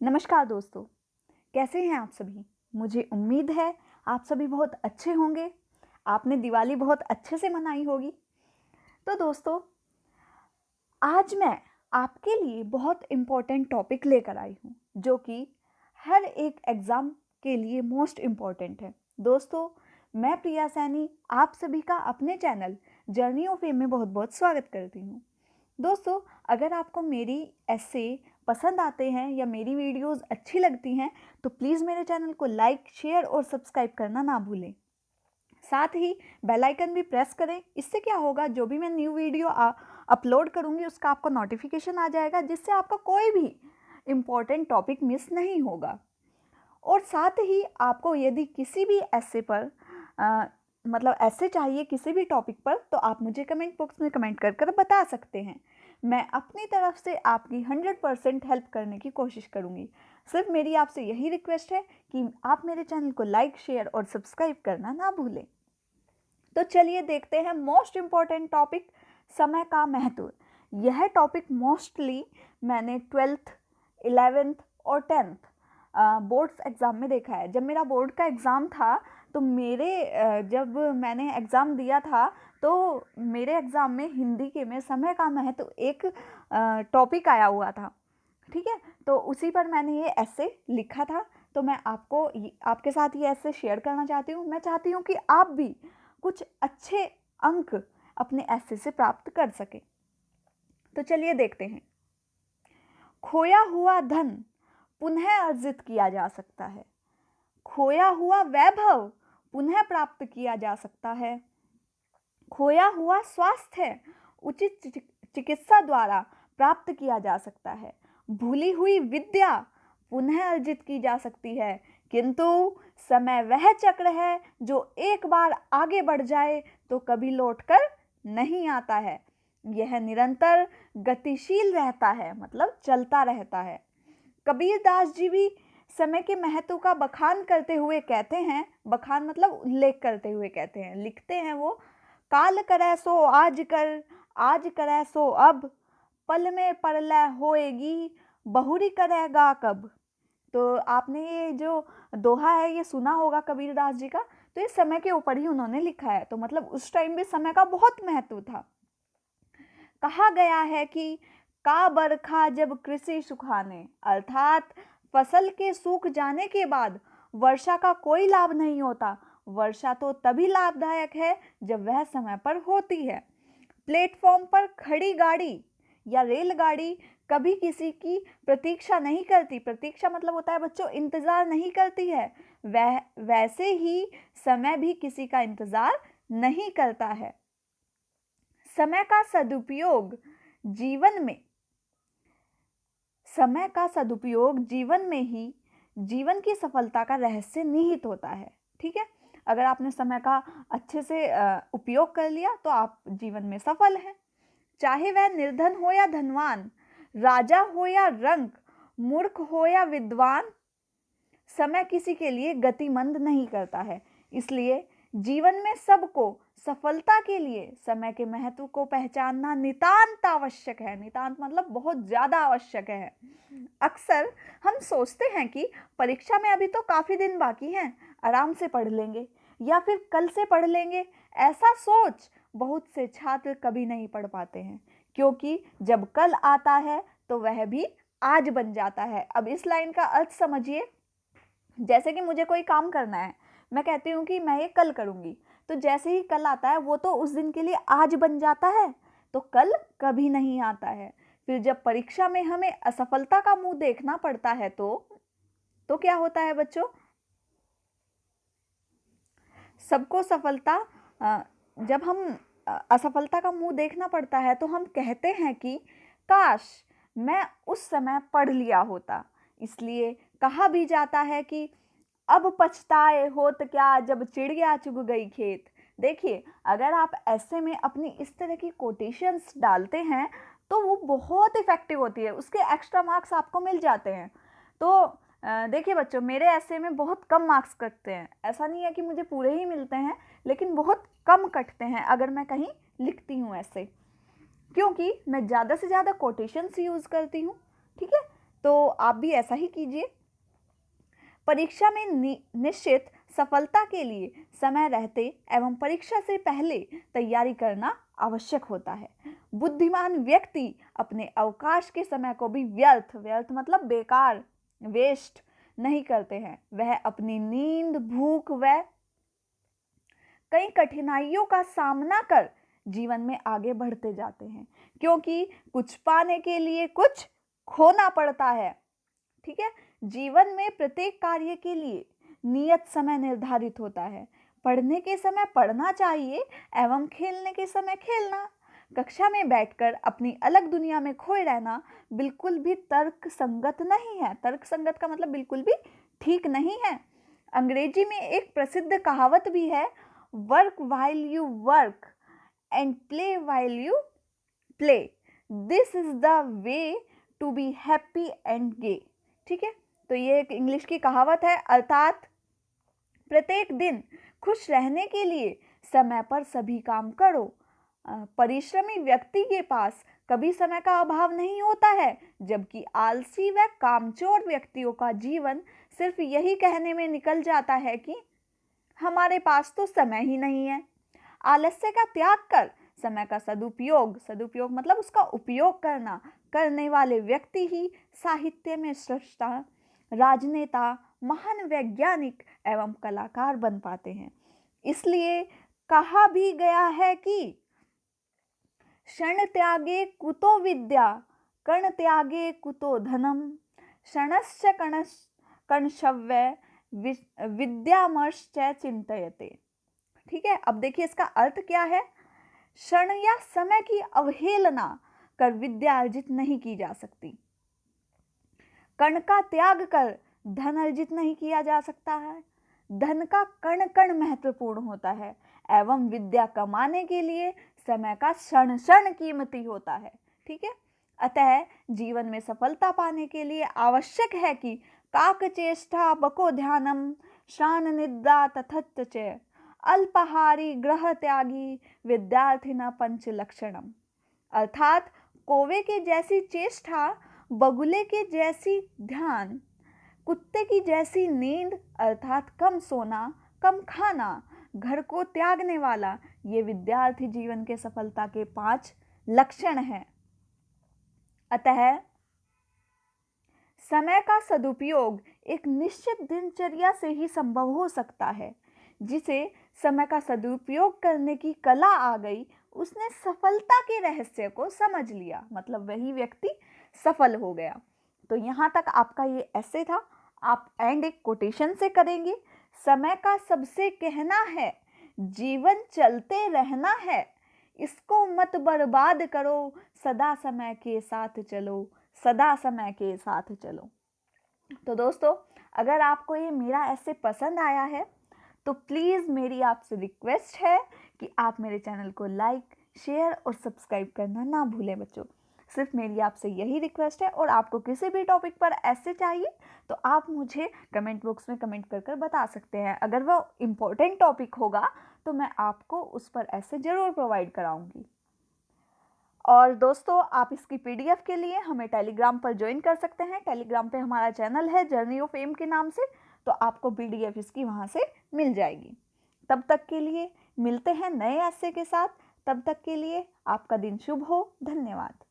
नमस्कार दोस्तों, कैसे हैं आप सभी। मुझे उम्मीद है आप सभी बहुत अच्छे होंगे। आपने दिवाली बहुत अच्छे से मनाई होगी। तो दोस्तों, आज मैं आपके लिए बहुत इम्पोर्टेंट टॉपिक लेकर आई हूँ जो कि हर एक एग्ज़ाम के लिए मोस्ट इम्पॉर्टेंट है। दोस्तों, मैं प्रिया सैनी आप सभी का अपने चैनल जर्नी ऑफ फेम में बहुत बहुत स्वागत करती हूँ। दोस्तों, अगर आपको मेरी ऐसे पसंद आते हैं या मेरी वीडियोस अच्छी लगती हैं तो प्लीज़ मेरे चैनल को लाइक, शेयर और सब्सक्राइब करना ना भूलें। साथ ही बेल आइकन भी प्रेस करें। इससे क्या होगा, जो भी मैं न्यू वीडियो अपलोड करूँगी उसका आपको नोटिफिकेशन आ जाएगा, जिससे आपका कोई भी इम्पॉर्टेंट टॉपिक मिस नहीं होगा। और साथ ही आपको यदि किसी भी ऐसे पर ऐसे चाहिए किसी भी टॉपिक पर, तो आप मुझे कमेंट बॉक्स में कमेंट कर बता सकते हैं। मैं अपनी तरफ से आपकी 100% हेल्प करने की कोशिश करूँगी। सिर्फ मेरी आपसे यही रिक्वेस्ट है कि आप मेरे चैनल को लाइक, शेयर और सब्सक्राइब करना ना भूलें। तो चलिए देखते हैं मोस्ट इम्पॉर्टेंट टॉपिक, समय का महत्व। यह टॉपिक मोस्टली मैंने 12th, 11th और 10th बोर्ड्स एग्ज़ाम में देखा है। जब मेरा बोर्ड का एग्ज़ाम था तो जब मैंने एग्ज़ाम दिया था तो मेरे एग्ज़ाम में हिंदी के में समय का महत्व एक टॉपिक आया हुआ था। ठीक है, तो उसी पर मैंने ये ऐसे लिखा था। तो मैं आपके साथ ये ऐसे शेयर करना चाहती हूँ। मैं चाहती हूँ कि आप भी कुछ अच्छे अंक अपने ऐसे से प्राप्त कर सकें। तो चलिए देखते हैं। खोया हुआ धन पुनः अर्जित किया जा सकता है। खोया हुआ वैभव पुनः प्राप्त किया जा सकता है। खोया हुआ स्वास्थ्य उचित चिकित्सा द्वारा प्राप्त किया जा सकता है। भूली हुई विद्या पुनः अर्जित की जा सकती है, किंतु समय वह चक्र है जो एक बार आगे बढ़ जाए तो कभी लौटकर नहीं आता है। यह निरंतर गतिशील रहता है, मतलब चलता रहता है। कबीरदास जी भी समय के महत्व का बखान करते हुए कहते हैं, बखान मतलब उल्लेख करते हुए कहते हैं, लिखते हैं वो, काल करे सो आज करे सो अब, पल में परलय होएगी, बहुरी करेगा कब। तो आपने ये जो दोहा है ये सुना होगा कबीरदास जी का। तो ये समय के ऊपर ही उन्होंने लिखा है। तो मतलब उस टाइम भी समय का बहुत महत्व था। कहा गया है कि का बरखा जब कृषि सुखाने, अर्थात फसल के सूख जाने के बाद वर्षा का कोई लाभ नहीं होता। वर्षा तो तभी लाभदायक है जब वह समय पर होती है। प्लेटफॉर्म पर खड़ी गाड़ी या रेलगाड़ी कभी किसी की प्रतीक्षा नहीं करती। प्रतीक्षा मतलब होता है बच्चों, इंतजार नहीं करती है। वैसे ही समय भी किसी का इंतजार नहीं करता है। समय का सदुपयोग जीवन में ही जीवन की सफलता का रहस्य निहित होता है। ठीक है, अगर आपने समय का अच्छे से उपयोग कर लिया तो आप जीवन में सफल हैं। चाहे वह निर्धन हो या धनवान, राजा हो या रंक, मूर्ख हो या विद्वान, समय किसी के लिए गतिमंद नहीं करता है। इसलिए जीवन में सबको सफलता के लिए समय के महत्व को पहचानना नितांत आवश्यक है। नितांत मतलब बहुत ज़्यादा आवश्यक है। अक्सर हम सोचते हैं कि परीक्षा में अभी तो काफ़ी दिन बाकी हैं, आराम से पढ़ लेंगे या फिर कल से पढ़ लेंगे। ऐसा सोच बहुत से छात्र कभी नहीं पढ़ पाते हैं, क्योंकि जब कल आता है तो वह भी आज बन जाता है। अब इस लाइन का अर्थ समझिए। जैसे कि मुझे कोई काम करना है, मैं कहती हूँ कि मैं ये कल करूँगी, तो जैसे ही कल आता है वो तो उस दिन के लिए आज बन जाता है, तो कल कभी नहीं आता है। फिर जब परीक्षा में हमें असफलता का मुंह देखना पड़ता है तो क्या होता है बच्चों, सबको सफलता जब हम असफलता का मुंह देखना पड़ता है तो हम कहते हैं कि काश मैं उस समय पढ़ लिया होता। इसलिए कहा भी जाता है कि अब पछताए होत क्या जब चिड़िया चुग गई खेत। देखिए, अगर आप ऐसे में अपनी इस तरह की कोटेशंस डालते हैं तो वो बहुत इफेक्टिव होती है, उसके एक्स्ट्रा मार्क्स आपको मिल जाते हैं। तो देखिए बच्चों, मेरे ऐसे में बहुत कम मार्क्स कटते हैं। ऐसा नहीं है कि मुझे पूरे ही मिलते हैं, लेकिन बहुत कम कटते हैं अगर मैं कहीं लिखती हूँ ऐसे, क्योंकि मैं ज़्यादा से ज़्यादा कोटेशंस यूज़ करती हूँ। ठीक है, तो तो आप भी ऐसा ही कीजिए। परीक्षा में निश्चित सफलता के लिए समय रहते एवं परीक्षा से पहले तैयारी करना आवश्यक होता है। बुद्धिमान व्यक्ति अपने अवकाश के समय को भी व्यर्थ मतलब बेकार, वेस्ट नहीं करते हैं। वह अपनी नींद, भूख व कई कठिनाइयों का सामना कर जीवन में आगे बढ़ते जाते हैं, क्योंकि कुछ पाने के लिए कुछ खोना पड़ता है। ठीक है, जीवन में प्रत्येक कार्य के लिए नियत समय निर्धारित होता है। पढ़ने के समय पढ़ना चाहिए एवं खेलने के समय खेलना। कक्षा में बैठकर अपनी अलग दुनिया में खोए रहना बिल्कुल भी तर्क संगत नहीं है। तर्क संगत का मतलब बिल्कुल भी ठीक नहीं है। अंग्रेजी में एक प्रसिद्ध कहावत भी है, work while you work and play while you play, this is the way to be happy and gay. ठीक है, तो ये एक इंग्लिश की कहावत है, अर्थात प्रत्येक दिन खुश रहने के लिए समय पर सभी काम करो। परिश्रमी व्यक्ति के पास कभी समय का अभाव नहीं होता है, जबकि आलसी व कामचोर व्यक्तियों का जीवन सिर्फ यही कहने में निकल जाता है कि हमारे पास तो समय ही नहीं है। आलस्य का त्याग कर समय का सदुपयोग मतलब उसका उपयोग करने वाले व्यक्ति ही साहित्य में सृष्टा, राजनेता, महान वैज्ञानिक एवं कलाकार बन पाते हैं। इसलिए कहा भी गया है कि क्षण त्यागे कुतो विद्या, कण त्यागे कुतो धनम, क्षणश्च कणशव्य विद्यामश्च चिंतयते। ठीक है, अब देखिए इसका अर्थ क्या है। क्षण या समय की अवहेलना कर विद्या अर्जित नहीं की जा सकती। कण का त्याग कर धन अर्जित नहीं किया जा सकता है। धन का कण कण महत्वपूर्ण होता है एवं विद्या कमाने के लिए समय का क्षण क्षण कीमती होता है। ठीक है, अतः जीवन में सफलता पाने के लिए आवश्यक है कि काक चेष्टा बको ध्यानम, शान निद्रा तथत्व च, अल्पहारी ग्रह त्यागी विद्यार्थिना पंच लक्षणम। अर्थात कौवे के जैसी चेष्टा, बगुले के जैसी ध्यान, कुत्ते की जैसी नींद अर्थात कम सोना, कम खाना, घर को त्यागने वाला, ये विद्यार्थी जीवन के सफलता के 5 लक्षण हैं। अतः समय का सदुपयोग एक निश्चित दिनचर्या से ही संभव हो सकता है। जिसे समय का सदुपयोग करने की कला आ गई, उसने सफलता के रहस्य को समझ लिया, मतलब वही व्यक्ति सफल हो गया। तो यहाँ तक आपका ये ऐसे था। आप एंड एक कोटेशन से करेंगे, समय का सबसे कहना है जीवन चलते रहना है, इसको मत बर्बाद करो, सदा समय के साथ चलो, सदा समय के साथ चलो। तो दोस्तों, अगर आपको ये मेरा ऐसे पसंद आया है तो प्लीज़ मेरी आपसे रिक्वेस्ट है कि आप मेरे चैनल को लाइक, शेयर और सब्सक्राइब करना ना भूलें बच्चों। सिर्फ मेरी आपसे यही रिक्वेस्ट है। और आपको किसी भी टॉपिक पर ऐसे चाहिए तो आप मुझे कमेंट बॉक्स में कमेंट कर कर बता सकते हैं। अगर वो इम्पोर्टेंट टॉपिक होगा तो मैं आपको उस पर ऐसे ज़रूर प्रोवाइड कराऊंगी। और दोस्तों, आप इसकी PDF के लिए हमें टेलीग्राम पर ज्वाइन कर सकते हैं। टेलीग्राम पे हमारा चैनल है जर्नी ऑफ फेम के नाम से, तो आपको PDF इसकी वहाँ से मिल जाएगी। तब तक के लिए मिलते हैं नए ऐसे के साथ। तब तक के लिए आपका दिन शुभ हो। धन्यवाद।